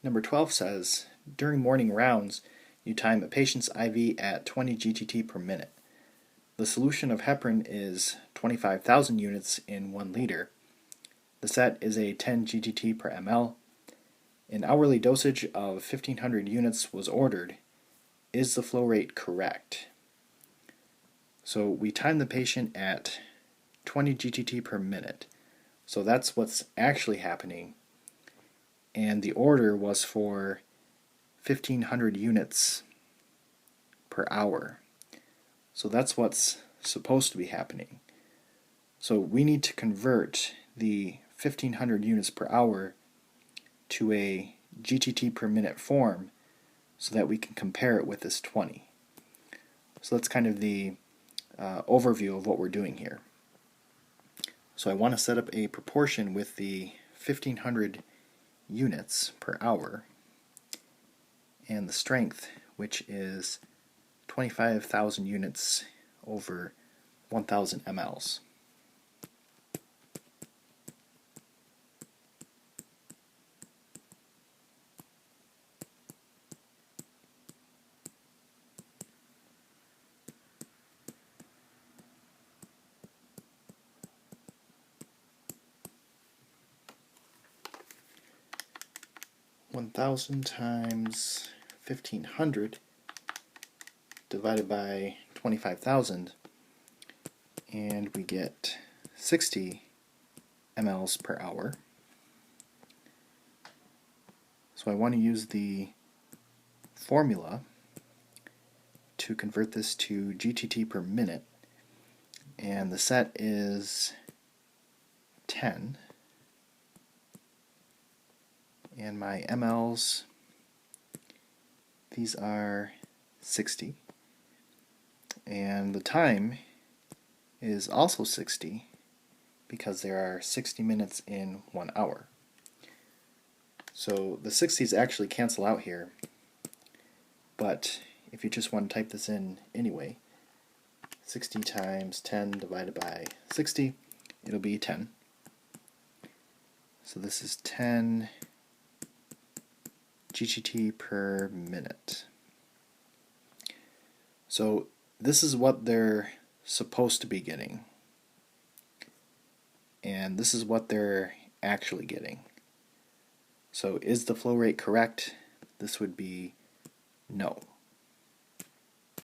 Number 12 says, during morning rounds, you time a patient's IV at 20 GTT per minute. The solution of heparin is 25,000 units in 1 liter. The set is a 10 GTT per ml. An hourly dosage of 1,500 units was ordered. Is the flow rate correct? So we time the patient at 20 GTT per minute. So that's what's actually happening. And the order was for 1,500 units per hour. So that's what's supposed to be happening. So we need to convert the 1,500 units per hour to a GTT per minute form so that we can compare it with this 20. So that's kind of the overview of what we're doing here. So I want to set up a proportion with the 1,500 units per hour and the strength, which is 25,000 units over 1,000 mLs. (1,000) times 1,500 divided by 25,000, and we get 60 mLs per hour. So I want to use the formula to convert this to GTT per minute, and the set is 10, and my mLs, these are 60, and the time is also 60 because there are 60 minutes in 1 hour. So the 60s actually cancel out here, but if you just want to type this in anyway, 60 times 10 divided by 60, it'll be 10. So this is 10 GTT per minute. So this is what they're supposed to be getting, and this is what they're actually getting. So is the flow rate correct? This would be no.